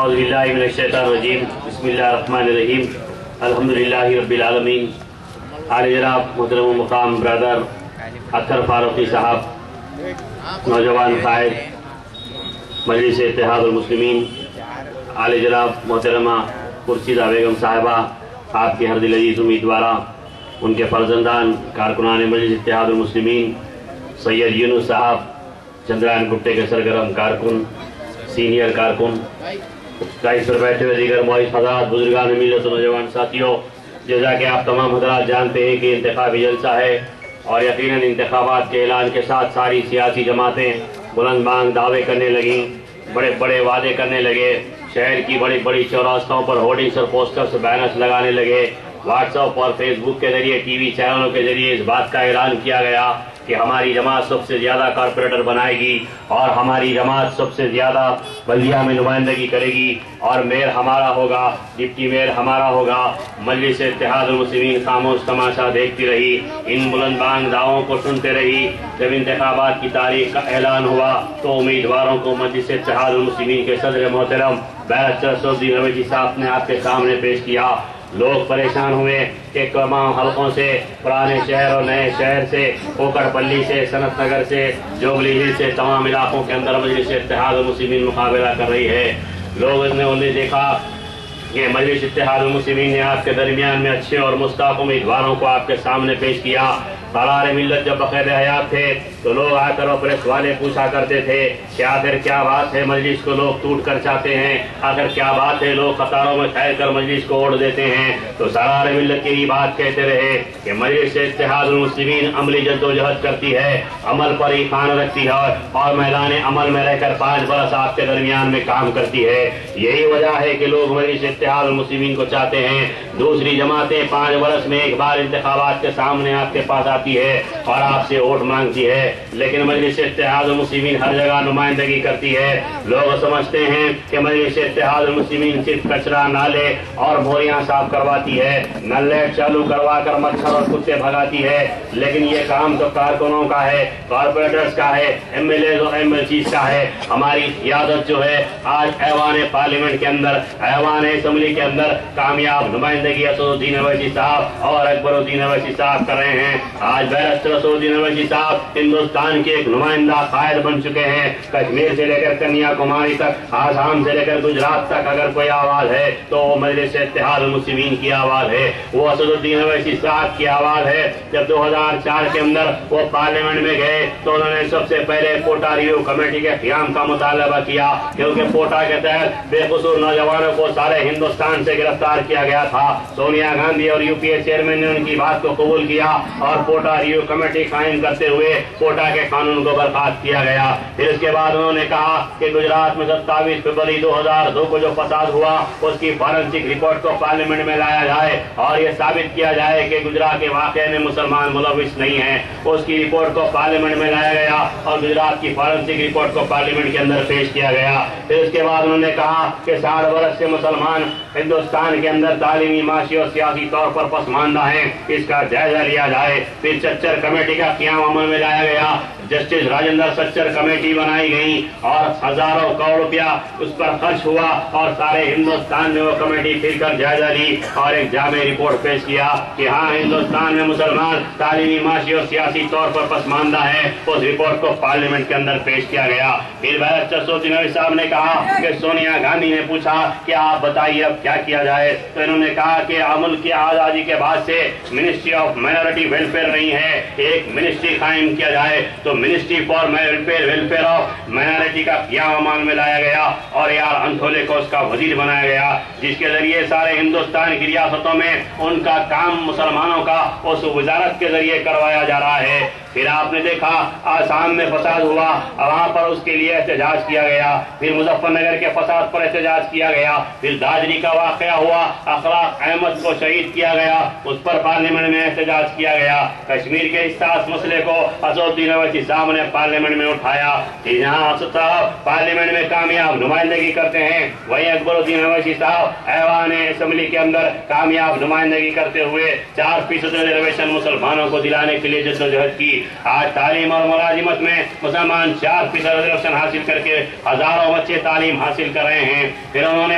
اعوذ باللہ من الشیطان الرجیم بسم اللہ الرحمن الرحیم الحمدللہ رب العالمین۔ عالی جناب محترم و مقام برادر اختر فاروقی صاحب، نوجوان قائد مجلس اتحاد المسلمین، عالی جناب محترمہ خورشیدہ بیگم صاحبہ، آپ کے ہر دل عزیز امیدوارہ، ان کے فرزندان کارکنان مجلس اتحاد المسلمین، سید یونس صاحب چندرائن گٹے کے سرگرم کارکن، سینئر کارکن، رئیس پر بیٹھے ہوئے دیگر معزز حضرات، بزرگان ملت و نوجوان ساتھیوں، جیسا کہ آپ تمام حضرات جانتے ہیں کہ انتخابی جلسہ ہے اور یقیناً انتخابات کے اعلان کے ساتھ ساری سیاسی جماعتیں بلند بانگ دعوے کرنے لگیں، بڑے بڑے وعدے کرنے لگے، شہر کی بڑی بڑی چوراستوں پر ہورڈنگز اور پوسٹرز بینرز لگانے لگے، واٹس ایپ اور فیس بک کے ذریعے، ٹی وی چینلوں کے ذریعے اس بات کا اعلان کیا گیا کہ ہماری جماعت سب سے زیادہ کارپوریٹر بنائے گی اور ہماری جماعت سب سے زیادہ بلدیہ میں نمائندگی کرے گی اور میئر ہمارا ہوگا، ڈپٹی میئر ہمارا ہوگا۔ مجلس اتحاد المسلمین خاموش تماشا دیکھتی رہی، ان بلند بانگ دعووں کو سنتے رہی۔ جب انتخابات کی تاریخ کا اعلان ہوا تو امیدواروں کو مجلس اتحاد المسلمین کے صدر محترم بیرسٹر اسدالدین اویسی صاحب نے آپ کے سامنے پیش کیا۔ لوگ پریشان ہوئے کہ تمام حلقوں سے، پرانے شہر اور نئے شہر سے، کوکڑ پلی سے، صنعت نگر سے، جوبلی ہل سے، تمام علاقوں کے اندر مجلس اتحاد المسلمین مقابلہ کر رہی ہے۔ لوگوں نے دیکھا کہ مجلس اتحاد المسلمین نے آپ کے درمیان میں اچھے اور مستحق امیدواروں کو آپ کے سامنے پیش کیا۔ سالار ملت جب بخیر حیات تھے تو لوگ آ کر اور پریس والے پوچھا کرتے تھے کہ آخر کیا بات ہے مجلس کو لوگ ٹوٹ کر چاہتے ہیں، آخر کیا بات ہے لوگ قطاروں میں ٹھہر کر مجلس کو ووٹ دیتے ہیں۔ تو سالار ملت یہی بات کہتے رہے کہ مجلس اتحاد المسلمین عملی جدوجہد کرتی ہے، عمل پر ایمان رکھتی ہے اور میدان عمل میں رہ کر 5 برس آپ کے درمیان میں کام کرتی ہے۔ یہی وجہ ہے کہ لوگ مجلس اتحاد المسلمین کو چاہتے ہیں۔ دوسری جماعتیں 5 برس میں ایک بار انتخابات کے سامنے آپ کے پاس آتی ہے اور آپ سے ووٹ مانگتی ہے، لیکن مجلس اتحاد المسلمین ہر جگہ نمائندگی کرتی ہے۔ لوگ سمجھتے ہیں کہ مجلس اتحاد المسلمین صرف کچرا، نالے اور بوریاں صاف کرواتی ہے، نل لائٹ چالو کروا کر مچھر اور کتے بھگاتی ہے، لیکن یہ کام تو کارکنوں کا ہے، کارپوریٹرز کا ہے، ایم ایل اے اور ایم ایل سیز کا ہے۔ ہماری قیادت جو ہے آج ایوان پارلیمنٹ کے اندر، ایوان اسمبلی کے اندر کامیاب نمائندگی اسدالدین اویسی صاحب اور اکبر الدین اویسی صاحب کر رہے ہیں۔ آج بیرسٹر اسدالدین اویسی صاحب ہندوستان کے ایک نمائندہ قائد بن چکے ہیں۔ کشمیر سے لے کر کنیا کماری تک، آسام سے لے کر گجرات تک اگر کوئی آواز ہے تو وہ مجلس اتحاد المسلمین کی آواز ہے، وہ اسدالدین اویسی صاحب کی آواز ہے۔ جب 2004 کے اندر وہ پارلیمنٹ میں گئے تو انہوں نے سب سے پہلے کوٹا ریویو کمیٹی کے قیام کا مطالبہ کیا، کیونکہ کوٹا کے تحت بے قصور نوجوانوں کو سارے ہندوستان سے گرفتار کیا گیا تھا۔ سونیا گاندھی اور یو پی اے چیئرمین نے ان کی بات کو قبول کیا اور کوٹا ریویو کمیٹی قائم کرتے ہوئے کوٹا کے قانون کو برخاست کیا گیا۔ پھر اس کے بعد انہوں نے کہا کہ گجرات میں 27 فروری 2002 کو جو فساد ہوا اس کی فارنسک رپورٹ کو پارلیمنٹ میں لایا جائے اور یہ ثابت کیا جائے کہ گجرات کے واقعے میں مسلمان ملوث نہیں ہیں۔ اس کی رپورٹ کو پارلیمنٹ میں لایا گیا اور گجرات کی فارنسک رپورٹ کو پارلیمنٹ کے اندر پیش کیا گیا۔ پھر اس کے بعد انہوں نے کہا کہ 60 برس سے مسلمان ہندوستان کے اندر تعلیمی، معاشی اور سیاسی طور پر پسماندہ ہیں، اس کا جائزہ لیا جائے۔ پھر چچر کمیٹی کا قیام عمل میں لایا گیا، جسٹس راجندر سچر کمیٹی بنائی گئی اور ہزاروں کروڑ روپیہ اس پر خرچ ہوا اور سارے ہندوستان میں وہ کمیٹی پھر کر جائزہ لی اور ایک جامع رپورٹ پیش کیا کہ ہاں ہندوستان میں مسلمان تعلیمی، معاشی اور سیاسی طور پر پسماندہ ہے۔ اس رپورٹ کو پارلیمنٹ کے اندر پیش کیا گیا۔ پھر بیرسٹر اسدالدین اویسی صاحب نے کہا کہ سونیا گاندھی نے پوچھا کہ آپ بتائیے اب کیا کیا جائے، تو انہوں نے کہا کہ ملک کی آزادی کے بعد سے منسٹری آف مائنورٹی ویلفیئر نہیں ہے، ایک منسٹری قائم کیا جائے۔ تو ministry for welfare of minority کا قیام عمل میں لایا گیا اور اے آر انتھولے کو اس کا وزیر بنایا گیا، جس کے ذریعے سارے ہندوستان کی ریاستوں میں ان کا کام مسلمانوں کا اس وزارت کے ذریعے کروایا جا رہا ہے۔ پھر آپ نے دیکھا آسام میں فساد ہوا، وہاں پر اس کے لیے احتجاج کیا گیا۔ پھر مظفر نگر کے فساد پر احتجاج کیا گیا۔ پھر دادری کا واقعہ ہوا، اخلاق احمد کو شہید کیا گیا، اس پر پارلیمنٹ میں احتجاج کیا گیا۔ کشمیر کے حساس مسئلے کو اسدالدین اویسی صاحب نے پارلیمنٹ میں اٹھایا۔ جہاں صاحب پارلیمنٹ میں کامیاب نمائندگی کرتے ہیں، وہیں اکبر الدین اویسی صاحب ایوان اسمبلی کے اندر کامیاب نمائندگی کرتے ہوئے 4% ریزرویشن مسلمانوں کو دلانے کے لیے جدوجہد کی۔ آج تعلیم اور ملازمت میں مسلمان 4% ریزرویشن حاصل کر کے ہزاروں بچے تعلیم حاصل کر رہے ہیں۔ پھر انہوں نے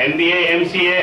MBA, MCA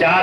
4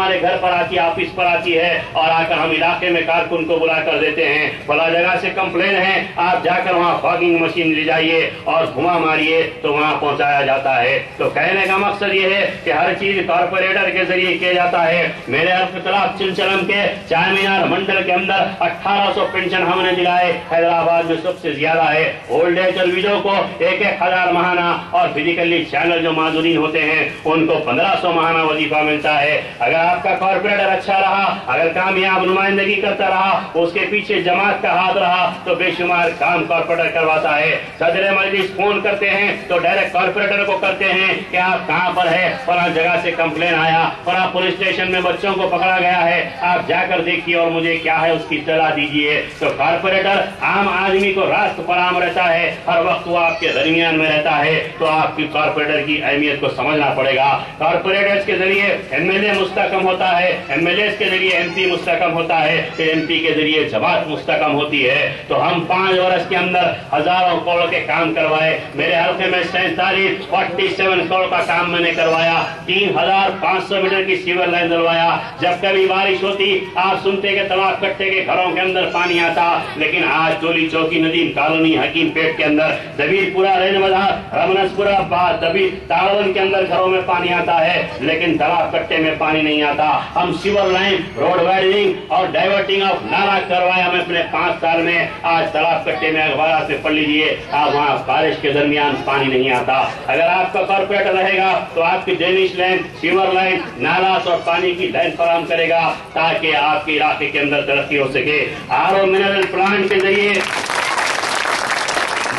ہمارے گھر پر آتی ہے, آفس پر آتی ہے, اور آ کر ہم علاقے میں کارکن کو بلا کر دیتے ہیں, فلاں جگہ سے کمپلین ہے, آپ جا کر وہاں فاگنگ مشین لے جائیے اور دھواں ماریے, تو وہاں پہنچایا جاتا ہے. تو کہنے کا مقصد یہ ہے کہ ہر چیز کارپوریٹر کے ذریعے کیا جاتا ہے. میرے اختلاف چلچلم کے چار مینار منڈل کے اندر 1800 پینشن ہم نے دلائے, حیدرآباد میں سب سے زیادہ ہے. اولڈ ایج اور ویڈو کو 1000 ماہانہ, اور فزیکلی چینل جو معذورین ہوتے ہیں ان کو 1500 ماہانہ وظیفہ ملتا ہے. اگر آپ کا کارپوریٹر اچھا رہا, اگر کامیاب نمائندگی کرتا رہا, اس کے پیچھے جماعت کا ہاتھ رہا, تو بے شمار کام کارپوریٹر کرواتا ہے. صدر مجلس فون کرتے ہیں تو ڈائریکٹ کارپوریٹر کو کرتے ہیں کہ آپ کہاں پر ہے, فلاں جگہ سے کمپلین آیا, فلاں پولیس اسٹیشن میں بچوں کو پکڑا گیا ہے, آپ جا کر دیکھیے اور مجھے کیا ہے اس کی اطلاع دیجیے. تو کارپوریٹر عام آدمی کو راست فرام رہتا ہے, ہر وقت وہ آپ کے درمیان میں رہتا ہے. تو آپ کی کارپوریٹر کی اہمیت کو سمجھنا پڑے گا. کارپوریٹرز کے ذریعے ایم ایل اے مستحکم ہوتا ہے, ایم ایل اے کے ذریعے ایم پی مستحکم ہوتا ہے, پھر ایم پی کے ذریعے جماعت مستحکم ہوتی ہے. تو ہم 5 برس کے اندر ہزاروں کروڑ کے کام کروائے. میرے حلقے میں 47 کروڑ کا کام میں نے کروایا. 3500 میٹر کی سیور لائن ڈلوایا. جب کبھی بارش ہوتی آپ سنتے کہ تلاش کٹے کے گھروں کے اندر پانی آتا, لیکن آج ٹولی چوکی ندیم کالونی حکیم پیٹ کے اندر, دبیر پورا رین بازار رمنس پورا دبیر تاڑون کے اندر گھروں میں پانی آتا ہے, لیکن تلاش کٹے میں پانی نہیں آتا. ہم سیور لائن, روڈ وائڈنگ اور ڈائیورٹنگ آف نالا کروایا میں اپنے 5 سال میں. آج تلاش کٹے میں اخبارات سے پڑھ لیجیے, آپ وہاں بارش کے درمیان پانی نہیں آتا. اگر آپ کا کارپوریٹر رہے گا تو آپ کی ڈرینیج لائن, سیور لائن, نالات اور پانی کی لائن فراہم کرے گا تاکہ آپ کے علاقے کے اندر ترقی ہو سکے. آر او منرل پلانٹ کے ذریعے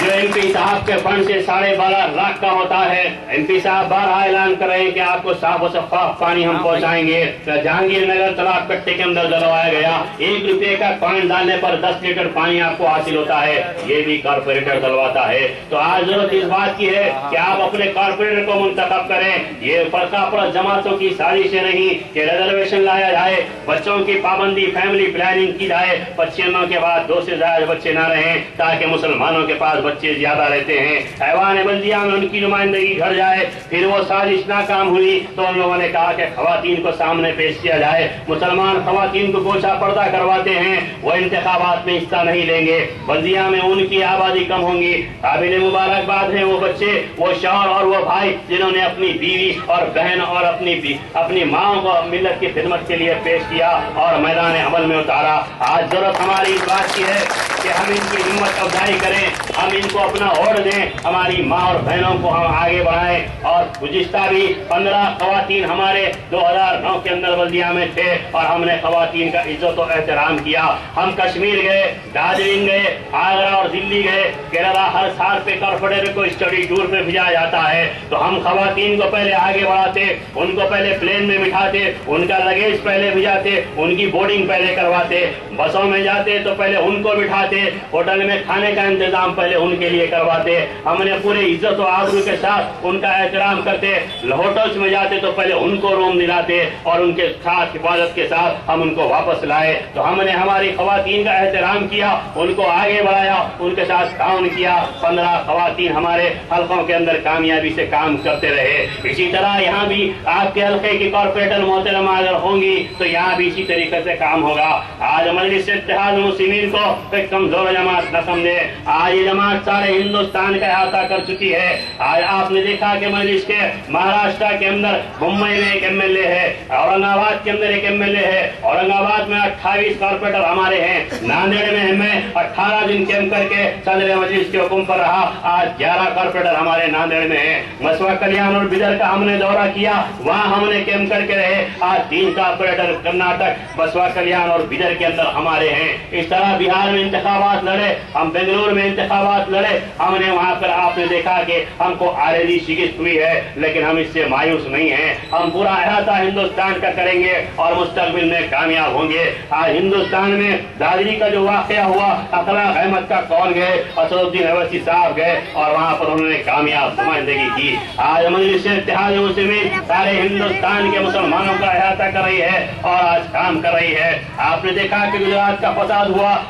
جو ایم پی صاحب کے فنڈ سے 12.5 لاکھ کا ہوتا ہے, ایم پی صاحب بارہا اعلان کر رہے ہیں کہ آپ کو صاف و شفاف پانی ہم پہنچائیں گے. جہانگیر نگر تالاب کٹے کے اندر ڈلوایا گیا, 1 روپے کا کوائن ڈالنے پر 10 لیٹر پانی آپ کو حاصل ہوتا ہے, یہ بھی کارپوریٹر ڈلواتا ہے. تو آج ضرورت اس بات کی ہے کہ آپ اپنے کارپوریٹر کو منتخب کریں. یہ فرقہ پرست جماعتوں کی سازشیں نہیں کہ ریزرویشن لایا جائے, بچوں کی پابندی, فیملی پلاننگ کی جائے, 25 کے بعد 2 سے زیادہ بچے نہ رہیں تاکہ مسلمانوں کے پاس بچے زیادہ رہتے ہیں. ایوان بلدیہ میں ان کی نمائندگی گھر جائے. پھر وہ سازش ناکام ہوئی تو ان لوگوں نے کہا کہ خواتین کو سامنے پیش کیا جائے. مسلمان خواتین کو گوشہ پردہ کرواتے ہیں, وہ انتخابات میں حصہ نہیں لیں گے. بلدیہ میں ان کی آبادی کم ہوں گی. قابل مبارکباد ہیں وہ بچے, وہ شوہر اور وہ بھائی جنہوں نے اپنی بیوی اور بہن اور اپنی ماں کو ملت کی خدمت کے لیے پیش کیا اور میدان عمل میں اتارا. آج ضرورت ہماری اس بات کی ہے کہ ہم ان کی ہمت افزائی کریں, ہم ان کو اپنا ووٹ دیں, ہماری ماں اور بہنوں کو ہم آگے بڑھائیں. اور گزشتہ بھی 15 خواتین ہمارے 2009 کے اندر بلدیہ میں تھے اور ہم نے خواتین کا عزت و احترام کیا. ہم کشمیر گئے, دارجلنگ گئے, آگرہ اور دلی گئے, کیرلا. ہر سال پہ کارپوریٹر کو اسٹڈی ٹور پہ بھیجا جاتا ہے, تو ہم خواتین کو پہلے آگے بڑھاتے, ان کو پہلے پلین میں بٹھاتے, ان کا لگیج پہلے بھیجاتے, ان کی بورڈنگ پہلے کرواتے, بسوں میں جاتے تو پہلے ان کو بٹھاتے, ہوٹل میں کھانے کا انتظام پہلے ان کے لیے کرواتے. ہم نے پورے عزت و آبرو کے ساتھ ان کا احترام کرتے. ہوٹلس میں جاتے تو پہلے ان کو روم دلاتے اور ان کے ساتھ حفاظت کے ساتھ ہم ان کو واپس لائے. تو ہم نے ہماری خواتین کا احترام کیا, ان کو آگے بڑھایا, ان کے ساتھ تعاون کیا. 15 خواتین ہمارے حلقوں کے اندر کامیابی سے کام کرتے رہے. اسی طرح یہاں بھی آپ کے حلقے کی کارپوریٹر محترمہ اگر ہوں گی تو یہاں بھی اسی طریقے سے کام ہوگا. آج مجلس اتحاد المسلمین کو ایک کمزور جماعت نہ سمجھے. آج یہ جماعت سارے ہندوستان کا احاطہ کر چکی ہے. آج آپ نے دیکھا کہ مجلس کے مہاراشٹر کے اندر ممبئی میں ایک ایم ایل اے ہے, اورنگ آباد کے اندر ایک ایم ایل اے ہے. اورنگ آباد میں 28 کارپوریٹر ہمارے ہیں. ناندیڑ میں ہمیں 18 دن کیمپ کر کے صدر مجلس کے حکم پر رہا. آج 11 کارپوریٹر ہمارے ناندیڑ میں ہیں. مسوا کلیان اور بدر کا ہم نے دورہ کیا, وہاں ہم نے کیمپ کر کے رہے. آج 3 کارپوریٹر کرناٹک, بسوا کلیان اور بدر کے اندر ہمارے ہیں. اس طرح بہار میں انتخابات لڑے, ہم بنگلور میں انتخابات لڑے. ہم نے وہاں پر آپ نے دیکھا کہ ہم کو عارضی شکست ہوئی ہے, لیکن ہم اس سے مایوس نہیں ہیں. ہم پورا احاطہ ہندوستان کا کریں گے اور مستقبل میں کامیاب ہوں گے. آج ہندوستان میں دادری کا جو واقعہ ہوا, اخلاق احمد کا کون گئے, اسد الدین اویسی صاحب گئے اور وہاں پر انہوں نے کامیاب نمائندگی کی. آج مجلس اتحاد المسلمین سارے ہندوستان کے مسلمانوں کا احاطہ کر رہی ہے اور آج کام کر رہی ہے. آپ نے دیکھا کہ گجرات کا فساد ہوا,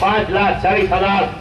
5,40,000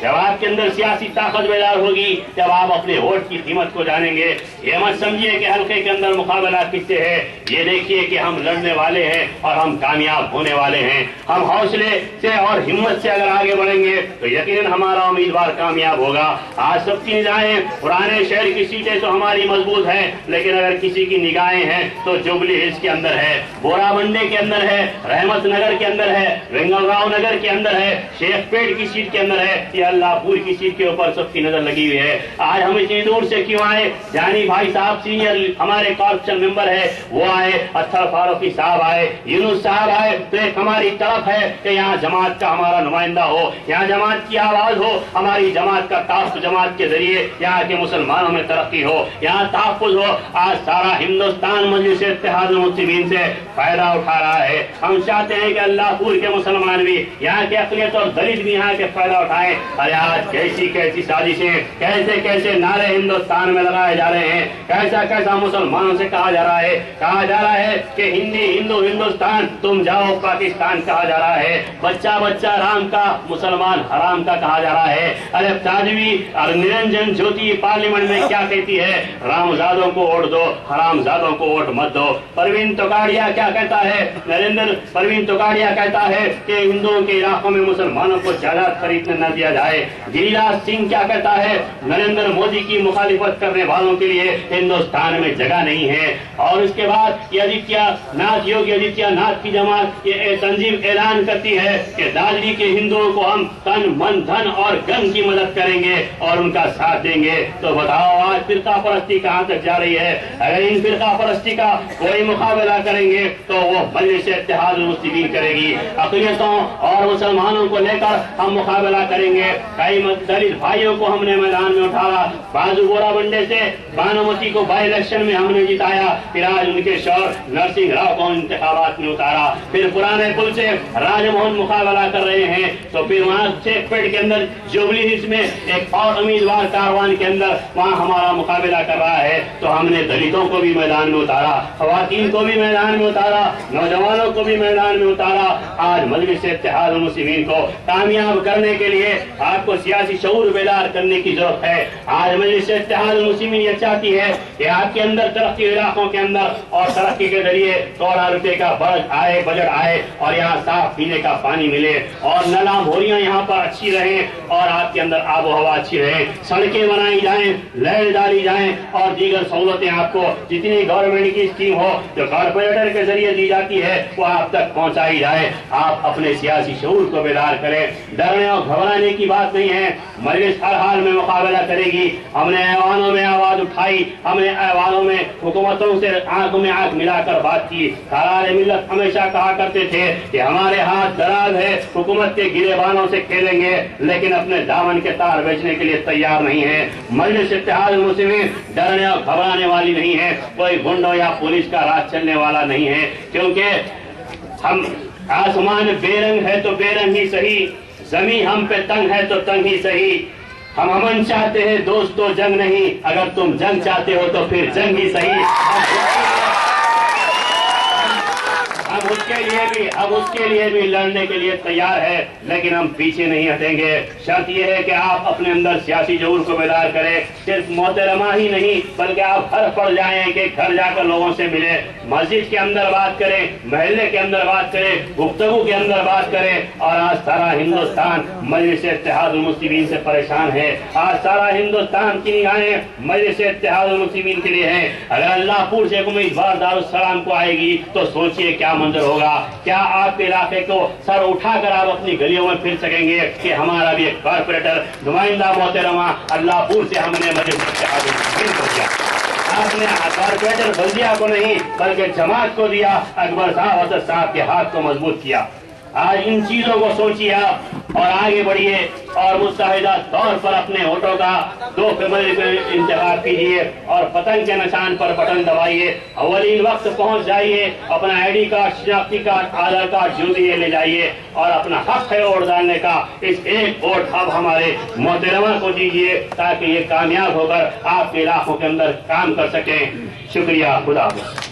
جب آپ کے اندر سیاسی طاقت بیدار ہوگی، جب آپ اپنے ووٹ کی قیمت کو جانیں گے. یہ مت سمجھیے کہ حلقے کے اندر مقابلہ کس سے ہے، یہ دیکھیے کہ ہم لڑنے والے ہیں اور ہم کامیاب ہونے والے ہیں. ہم حوصلے سے اور ہمت سے اگر آگے بڑھیں گے تو یقیناً ہمارا امیدوار کامیاب ہوگا. آج سب کی نگاہیں پرانے شہر کی سیٹیں تو ہماری مضبوط ہیں، لیکن اگر کسی کی نگاہیں ہیں تو جوبلی ہلز کے اندر ہے، بورا منڈے کے اندر ہے، رحمت نگر کے اندر ہے، وینگل راؤ نگر کے اندر ہے، شیخ پیٹ کی سیٹ کے اندر ہے، یہ اللہ پور کی سیٹ کے اوپر سب کی نظر لگی ہوئی ہے. آج ہم اتنی دور سے کیوں آئے؟ جانی بھائی صاحب سینئر ہمارے کارپوریشن ممبر ہے، وہ آئے، اطہر فاروقی صاحب آئے، یونس صاحب آئے. تو ایک ہماری طرف ہے کہ یہاں جماعت کا ہمارا نمائندہ ہو، یہاں جماعت کی آواز ہو، ہماری جماعت کا تحفظ جماعت کے ذریعے یہاں کے مسلمانوں میں ترقی ہو، یہاں تحفظ ہو. آج سارا ہندوستان مجلس اتحاد المسلمین سے فائدہ اٹھا رہا ہے. ہم چاہتے ہیں کہ اللہ پور کے مسلمان بھی، یہاں کے اقلیت اور دلت بھی یہاں کے فائدہ اٹھائیں. ارے آج کیسی کیسی سازشیں، کیسے کیسے نعرے ہندوستان میں لگائے جا رہے ہیں، کیسا کیسا مسلمانوں سے کہا جا رہا ہے کہ ہندی ہندو ہندوستان، تم جاؤ پاکستان کہا جا رہا ہے. بچہ بچہ رام کا، مسلمان حرام کا کہا جا رہا ہے. ارے تاجوی اور نرنجن جوتی پارلیمنٹ میں کیا کہتی ہے؟ رام زادوں کو ووٹ دو، حرام زادوں کو ووٹ مت دو. پروین توگاڑیا کیا کہتا ہے؟ پروین توگاڑیا کہتا ہے کہ ہندوؤں کے علاقوں میں مسلمانوں کو جائیداد خریدنے نہ دیا جائے. گری راج سنگھ کیا کہتا ہے؟ نریندر مودی کی مخالفت کرنے والوں کے لیے ہندوستان میں جگہ نہیں ہے. اور اس کے بعد یہ آدتیہ ناتھ، یوگی آدتیہ ناتھ کی جماعت یہ تنظیم اعلان کرتی ہے کہ دادری کے ہندوؤں کو ہم تن من دھن اور گن کی مدد کریں گے اور ان کا ساتھ دیں گے. تو بتاؤ آج فرقہ پرستی کہاں تک جا رہی ہے؟ اگر ان فرقہ پرستی کا کوئی مقابلہ کریں گے تو وہ مجلس اتحاد المسلمین کرے گی. اقلیتوں اور مسلمانوں کو لے کر ہم مقابلہ کریں گے. کئی دلت بھائیوں کو ہم نے میدان میں اٹھایا، بازو بورا منڈے سے بانومتی کو بائی الیکشن میں ہم نے جتایا، پھر آج ان کے شوہر نرسنگ راؤ کو انتخابات میں اتارا، پھر پرانے پل سے راج موہن مقابلہ کر رہے ہیں، تو پھر وہاں شیخ پیٹ کے اندر جوبلی ہلز میں ایک اور امیدوار کاروان کے اندر وہاں ہمارا مقابلہ کر رہا ہے. تو ہم نے دلتوں کو بھی میدان میں اتارا، خواتین کو بھی میدان میں اتارا، نوجوانوں کو بھی میدان میں اتارا. آج مجلس اتحاد المسلمین کو کامیاب کرنے کے لیے آپ کو سیاسی شعور بیدار کرنے کی ضرورت ہے. آج مجلس اتحاد المسلمین یہ چاہتی ہے کہ آپ کے اندر ترقی علاقوں کے اندر اور ترقی کے ذریعے 1 کروڑ روپے کا بجٹ آئے اور یہاں صاف پینے کا پانی ملے اور نلا بھوریاں یہاں پر اچھی رہیں اور آپ کے اندر آب و ہوا اچھی رہے، سڑکیں بنائی جائیں، لائٹ ڈالی جائیں اور دیگر سہولتیں آپ کو جتنی گورنمنٹ کی اسکیم ہو جو کارپوریٹر کے ذریعے دی جاتی ہے وہ آپ تک پہنچائی جائے. آپ اپنے سیاسی شعور کو بیدار کریں. ڈرنے اور گھبرانے کی بات نہیں ہے، مجلس ہر حال میں مقابلہ کرے گی. ہم نے ایوانوں میں آواز اٹھائی، ہم نے ایوانوں میں حکومتوں سے آنکھ میں آنکھ ملا کر بات کی. سالار ملت ہمیشہ کہا کرتے تھے کہ ہمارے ہاتھ دراز ہے، حکومت کے گرے بانوں سے کھیلیں گے لیکن اپنے دامن کے تار بیچنے کے لیے تیار نہیں ہے. مجلس اتحاد المسلمین ڈرنے اور گھبرانے والی نہیں ہے، کوئی گنڈوں یا پولیس کا راز چلنے والا نہیں ہے. کیونکہ ہم آسمان بے رنگ ہے تو بے رنگ ہی صحیح، زمین ہم پہ تنگ ہے تو تنگ ہی صحیح. ہم امن چاہتے ہیں دوستو جنگ نہیں، اگر تم جنگ چاہتے ہو تو پھر جنگ ہی صحیح. ہم اس کے لیے بھی لڑنے کے لیے تیار ہے، لیکن ہم پیچھے نہیں ہٹیں گے. شرط یہ ہے کہ آپ اپنے اندر سیاسی شعور کو بیدار کریں. صرف محترمہ ہی نہیں بلکہ آپ گھر پر جائیں کہ گھر جا کر لوگوں سے ملیں، مسجد کے اندر بات کریں، محلے کے اندر بات کریں، گفتگو کے اندر بات کریں. اور آج سارا ہندوستان مجلس اتحاد المسلمین سے پریشان ہے. آج سارا ہندوستان کی نگاہیں مجلس اتحاد المسلمین کے لیے ہیں. اگر اللہ پور سے امیدوار دارالسلام کو آئے گی تو سوچئے کیا منظر ہوگا. کیا آپ کے علاقے کو سر اٹھا کر آپ اپنی گلیوں میں پھر سکیں گے کہ ہمارا بھی ایک کارپوریٹر نمائندہ محترمہ اللہ پور سے ہم نے مجلس اتحاد المسلمین کو دیا. آپ نے کارپوریٹر بلدیہ کو نہیں بلکہ جماعت کو دیا. اکبر صاحب حضرت صاحب کے ہاتھ کو مضبوط کیا. آج ان چیزوں کو سوچیے آپ اور آگے بڑھیے اور متحدہ طور پر اپنے ووٹوں کا 2 فروری کو انتخاب کیجیے اور پتنگ کے نشان پر بٹن دبائیے. اولین وقت پہنچ جائیے، اپنا آئی ڈی کارڈ، شناختی کارڈ، آدھار کارڈ جو بھی ہے لے جائیے اور اپنا حق ہے ووٹ ڈالنے کا. اس ایک ووٹ اب ہمارے محترمہ کو دیجیے تاکہ یہ کامیاب ہو کر آپ کے علاقوں کے اندر کام کر سکیں. شکریہ. خدا حافظ.